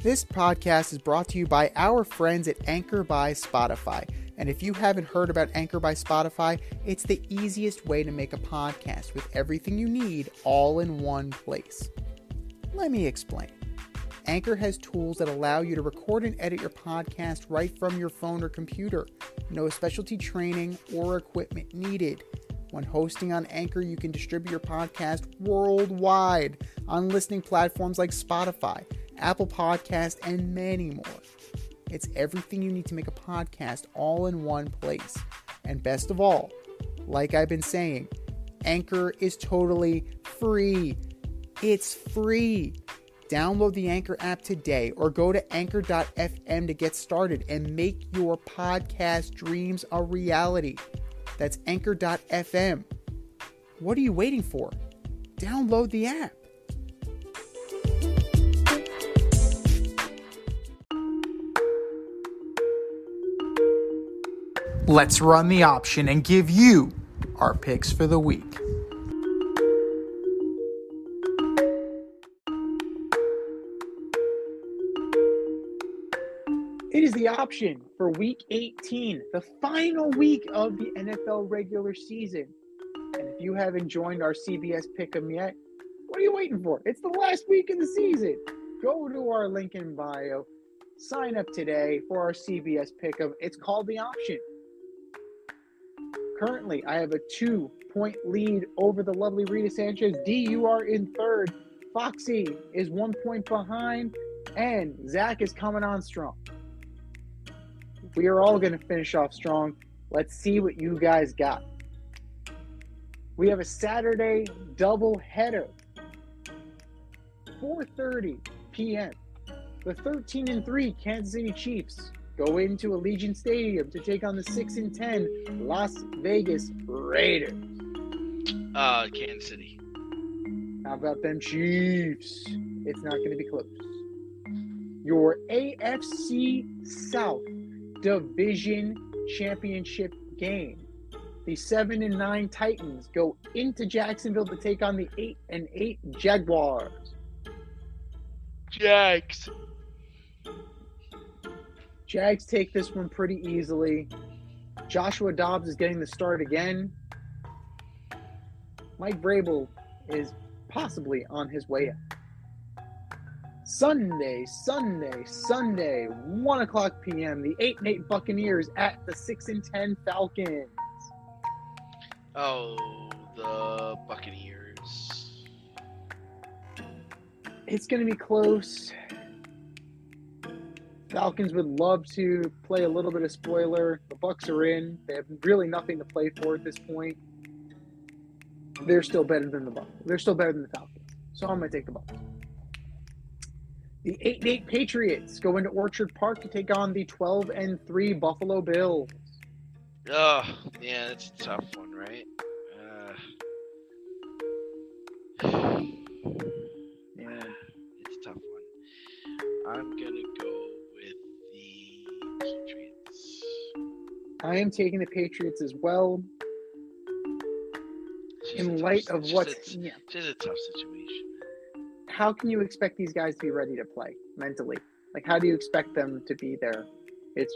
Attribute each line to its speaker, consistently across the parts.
Speaker 1: This podcast is brought to you by our friends at Anchor by Spotify. And if you haven't heard about Anchor by Spotify, it's the easiest way to make a podcast with everything you need all in one place. Let me explain. Anchor has tools that allow you to record and edit your podcast right from your phone or computer. No specialty training or equipment needed. When hosting on Anchor, you can distribute your podcast worldwide on listening platforms like Spotify, Apple Podcast, and many more. It's everything you need to make a podcast all in one place. And best of all, like I've been saying, Anchor is totally free. It's free. Download the Anchor app today or go to anchor.fm to get started and make your podcast dreams a reality. That's anchor.fm. What are you waiting for? Download the app. Let's run the option and give you our picks for the week. It is the option for Week 18, the final week of the NFL regular season. And if you haven't joined our CBS Pick'em yet, what are you waiting for? It's the last week of the season. Go to our link in bio. Sign up today for our CBS Pick'em. It's called The Option. Currently, I have a 2-point lead over the lovely Rita Sanchez. D, you are in third. Foxy is 1 point behind. And Zach is coming on strong. We are all going to finish off strong. Let's see what you guys got. We have a Saturday doubleheader. 4:30 p.m. The 13-3 Kansas City Chiefs go into Allegiant Stadium to take on the 6-10 Las Vegas Raiders.
Speaker 2: Kansas City.
Speaker 1: How about them Chiefs? It's not going to be close. Your AFC South Division Championship game. The 7-9 Titans go into Jacksonville to take on the 8-8 Jaguars. Jags take this one pretty easily. Joshua Dobbs is getting the start again. Mike Vrabel is possibly on his way out. Sunday, 1 o'clock p.m., the 8-8 Buccaneers at the 6-10 Falcons.
Speaker 2: Oh, the Buccaneers.
Speaker 1: It's going to be close. Falcons would love to play a little bit of spoiler. The Bucs are in. They have really nothing to play for at this point. They're still better than the Bucs. They're still better than the Falcons. So I'm going to take the Bucs. The 8-8 Patriots go into Orchard Park to take on the 12-3 Buffalo Bills.
Speaker 2: Oh, yeah, that's a tough one, right?
Speaker 1: Yeah,
Speaker 2: it's a tough one. I'm going to go with the Patriots.
Speaker 1: I am taking the Patriots as well. In light of what...
Speaker 2: It's just a tough situation.
Speaker 1: How can you expect these guys to be ready to play mentally? Like, how do you expect them to be there? It's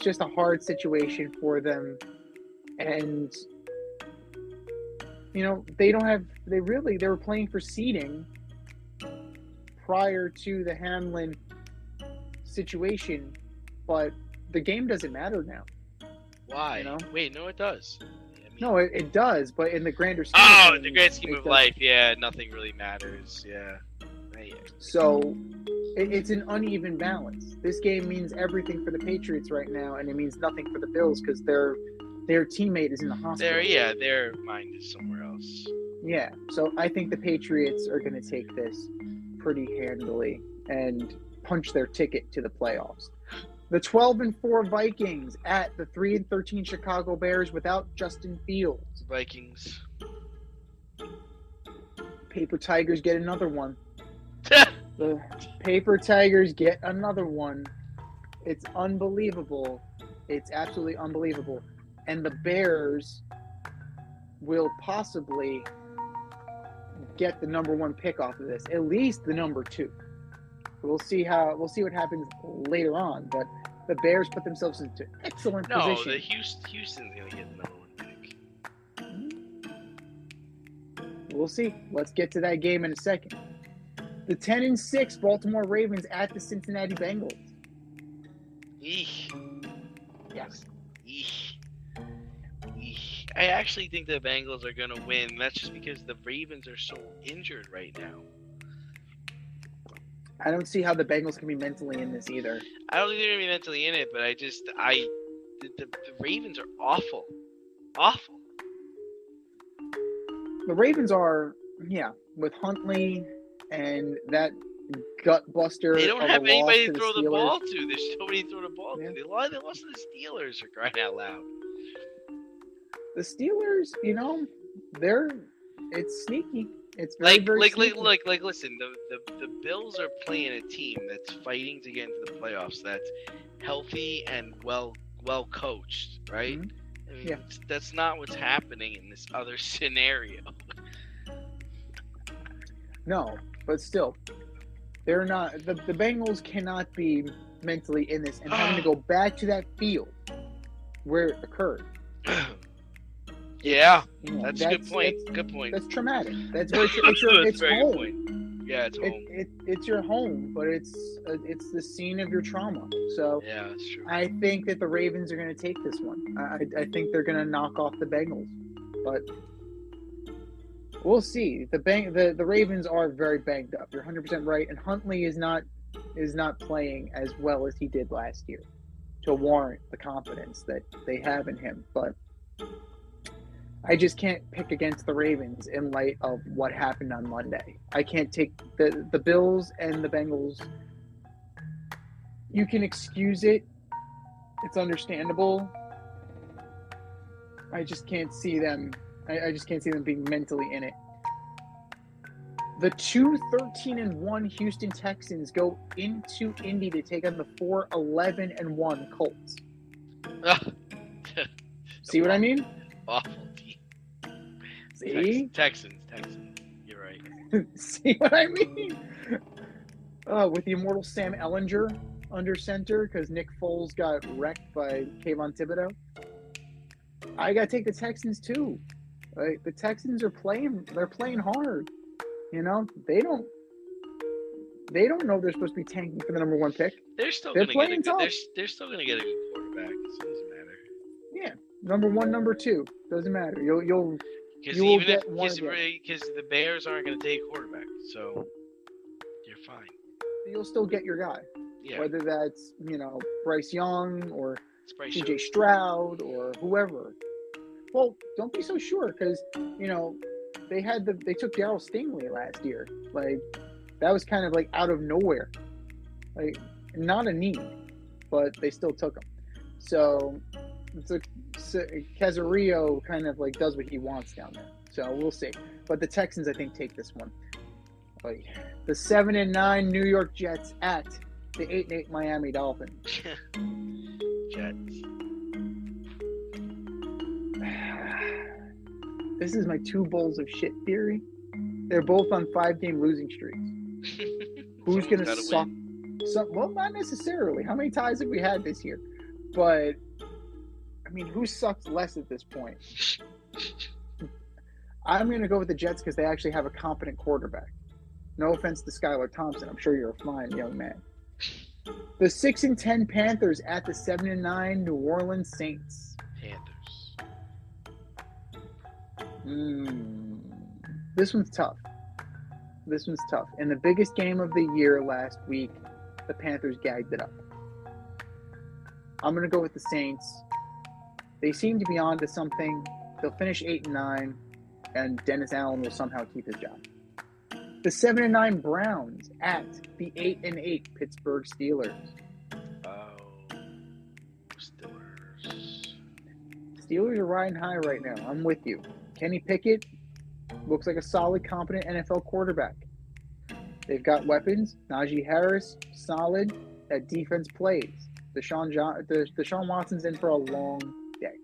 Speaker 1: just a hard situation for them. And, you know, they were playing for seeding prior to the Hamlin situation, but the game doesn't matter now.
Speaker 2: Why?
Speaker 1: You know?
Speaker 2: Wait, no, it does.
Speaker 1: No, it does, but in the grander scheme
Speaker 2: of things, the grand scheme of life, yeah, nothing really matters, yeah.
Speaker 1: So, it's an uneven balance. This game means everything for the Patriots right now, and it means nothing for the Bills because their teammate is in the hospital.
Speaker 2: Their mind is somewhere else.
Speaker 1: Yeah, so I think the Patriots are going to take this pretty handily and punch their ticket to the playoffs. The 12-4 Vikings at the 3-13 Chicago Bears without Justin Fields.
Speaker 2: Vikings.
Speaker 1: Paper Tigers get another one. The Paper Tigers get another one. It's unbelievable. It's absolutely unbelievable. And the Bears will possibly get the number one pick off of this, at least the number two. we'll see what happens later on. But the Bears put themselves into excellent position.
Speaker 2: No, the Houston's gonna get the number 1 pick.
Speaker 1: We'll see. Let's get to that game in a second. The 10-6 Baltimore Ravens at the Cincinnati Bengals.
Speaker 2: Eek.
Speaker 1: Yes.
Speaker 2: Eek. Eek. I actually think the Bengals are gonna win. That's just because the Ravens are so injured right now.
Speaker 1: I don't see how the Bengals can be mentally in this either.
Speaker 2: I don't think they're gonna be mentally in it, but the Ravens are awful. Awful.
Speaker 1: The Ravens are, with Huntley and that gut buster.
Speaker 2: They don't have anybody to throw the
Speaker 1: Steelers.
Speaker 2: ball to. There's nobody to throw the ball
Speaker 1: Yeah.
Speaker 2: to. They lost to the Steelers, for crying out loud.
Speaker 1: The Steelers, it's sneaky. It's very, very sneaky.
Speaker 2: Listen, the Bills are playing a team that's fighting to get into the playoffs. That's healthy and well coached, right?
Speaker 1: Mm-hmm.
Speaker 2: I mean,
Speaker 1: Yeah.
Speaker 2: that's not what's happening in this other scenario.
Speaker 1: No, but still, they're not. The Bengals cannot be mentally in this and having to go back to that field where it occurred.
Speaker 2: Yeah,
Speaker 1: You know,
Speaker 2: that's a good point. Good point.
Speaker 1: That's traumatic. That's very.
Speaker 2: That's
Speaker 1: It's
Speaker 2: very
Speaker 1: home.
Speaker 2: good point. Yeah, it's home.
Speaker 1: It's your home, but it's the scene of your trauma. So
Speaker 2: Yeah, that's true.
Speaker 1: I think that the Ravens are going to take this one. I think they're going to knock off the Bengals, but we'll see. The Ravens are very banged up. You're 100% right, and Huntley is not playing as well as he did last year to warrant the confidence that they have in him. But I just can't pick against the Ravens in light of what happened on Monday. I can't take the Bills and the Bengals. You can excuse it. It's understandable. I just can't see them. I just can't see them being mentally in it. The 2-13-1 Houston Texans go into Indy to take on the 4-11-1 Colts. See what I mean?
Speaker 2: Awful team.
Speaker 1: See?
Speaker 2: Texans. You're right.
Speaker 1: See what I mean? With the immortal Sam Ellinger under center because Nick Foles got wrecked by Kayvon Thibodeau. I got to take the Texans too. The Texans are playing. They're playing hard. They don't know they're supposed to be tanking for the number 1 pick.
Speaker 2: They're still
Speaker 1: They're
Speaker 2: going to get a
Speaker 1: playing
Speaker 2: good.
Speaker 1: tough.
Speaker 2: They're still going to get a good quarterback. So it doesn't matter.
Speaker 1: Yeah, number 1, number 2 doesn't matter. You'll
Speaker 2: Because
Speaker 1: You will get one again.
Speaker 2: because the Bears aren't going to take a quarterback, so you're fine.
Speaker 1: you'll still get your guy.
Speaker 2: Yeah,
Speaker 1: Whether that's Bryce Young or
Speaker 2: it's Bryce
Speaker 1: CJ
Speaker 2: Young.
Speaker 1: Stroud or whoever. Well, don't be so sure because they took Darryl Stingley last year. Like that was kind of like out of nowhere, like not a need, but they still took him. So Casario kind of like does what he wants down there. So we'll see. But the Texans, I think, take this one. Like the 7-9 New York Jets at the 8-8 Miami Dolphins.
Speaker 2: Jets.
Speaker 1: This is my 2 bowls of shit theory. They're both on 5-game losing streaks. Who's going to suck? Well, not necessarily. How many ties have we had this year? But, I mean, who sucks less at this point? I'm going to go with the Jets because they actually have a competent quarterback. No offense to Skylar Thompson. I'm sure you're a fine young man. The 6-10 Panthers at the 7-9 New Orleans Saints.
Speaker 2: Panthers.
Speaker 1: This one's tough. In the biggest game of the year last week, the Panthers gagged it up. I'm going to go with the Saints. They seem to be on to something. They'll finish 8-9, and Dennis Allen will somehow keep his job. The 7-9 Browns at the 8-8 Pittsburgh Steelers.
Speaker 2: Oh, Steelers.
Speaker 1: Steelers are riding high right now. I'm with you. Kenny Pickett looks like a solid, competent NFL quarterback. They've got weapons. Najee Harris, solid. That defense plays. Deshaun Watson's in for a long day.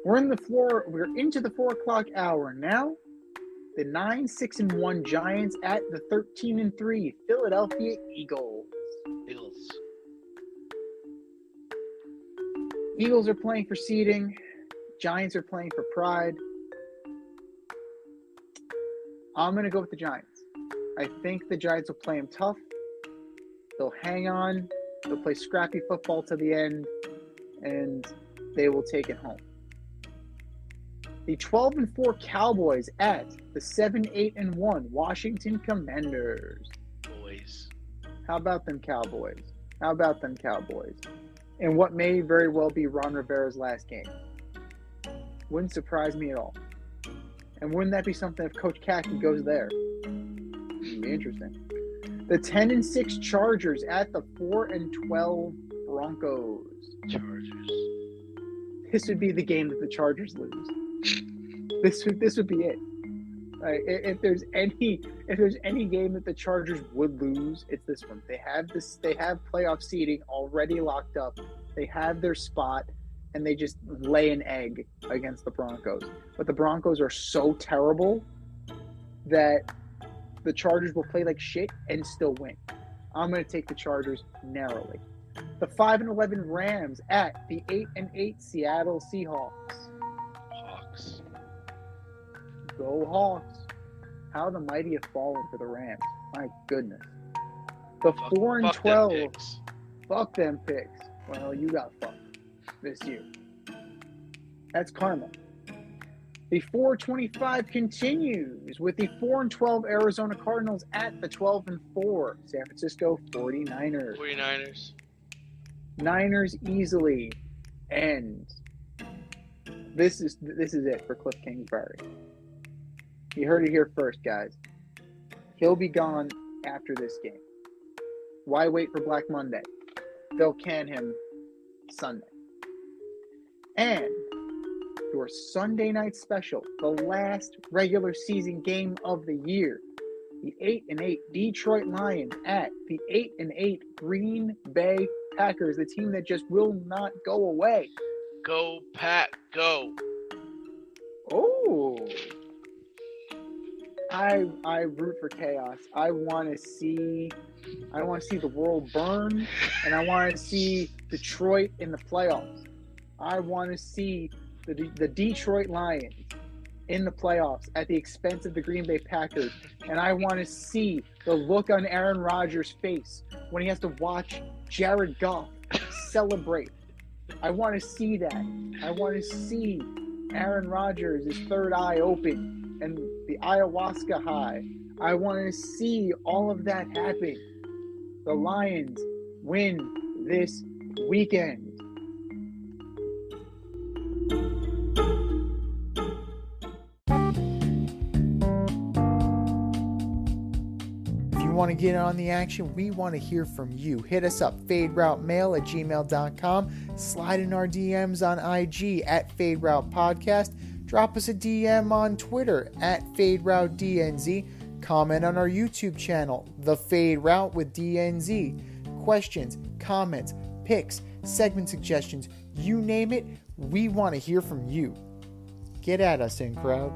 Speaker 1: We're into the 4 o'clock hour now. the 9-6-1 Giants at the 13-3 Philadelphia Eagles. Eagles are playing for seeding. Giants are playing for pride. I'm going to go with the Giants. I think the Giants will play them tough. They'll hang on. They'll play scrappy football to the end, and they will take it home. The 12-4 Cowboys at the 7-8-1 Washington Commanders.
Speaker 2: Boys.
Speaker 1: How about them Cowboys? And what may very well be Ron Rivera's last game. Wouldn't surprise me at all. And wouldn't that be something if Coach Khaki goes there? It'd be interesting. The 10-6 Chargers at the 4-12 Broncos.
Speaker 2: Chargers.
Speaker 1: This would be the game that the Chargers lose. This would be it. If there's any game that the Chargers would lose, it's this one. They have playoff seeding already locked up. They have their spot, and they just lay an egg against the Broncos. But the Broncos are so terrible that the Chargers will play like shit and still win. I'm going to take the Chargers narrowly. The 5-11 Rams at the 8-8 Seattle Seahawks.
Speaker 2: Hawks.
Speaker 1: Go Hawks. How the mighty have fallen for the Rams. My goodness. The 4-12. Fuck them picks. Well, you got fucked this year. That's karma. The 4-25 continues with the 4-12 Arizona Cardinals at the 12-4 San Francisco 49ers.
Speaker 2: 49ers.
Speaker 1: Niners easily. And this is it for Cliff Kingsbury. You heard it here first, guys. He'll be gone after this game. Why wait for Black Monday? They'll can him Sunday. And your Sunday night special, the last regular season game of the year, the 8-8 Detroit Lions at the 8-8 Green Bay Packers, the team that just will not go away.
Speaker 2: Go, Pack, go.
Speaker 1: Oh. I root for chaos. I want to see the world burn, and I want to see Detroit in the playoffs. I want to see the Detroit Lions in the playoffs at the expense of the Green Bay Packers, and I want to see the look on Aaron Rodgers' face when he has to watch Jared Goff celebrate. I want to see that. I want to see Aaron Rodgers, his third eye open, and the ayahuasca high. I want to see all of that happen. The Lions win this weekend. If you want to get on the action, we want to hear from you. Hit us up, faderoutemail@gmail.com. Slide in our DMs on IG at FadeRoutePodcast. Drop us a DM on Twitter at FadeRouteDNZ. Comment on our YouTube channel, The Fade Route with DNZ. Questions, comments, picks, segment suggestions, you name it, we want to hear from you. Get at us, in crowd.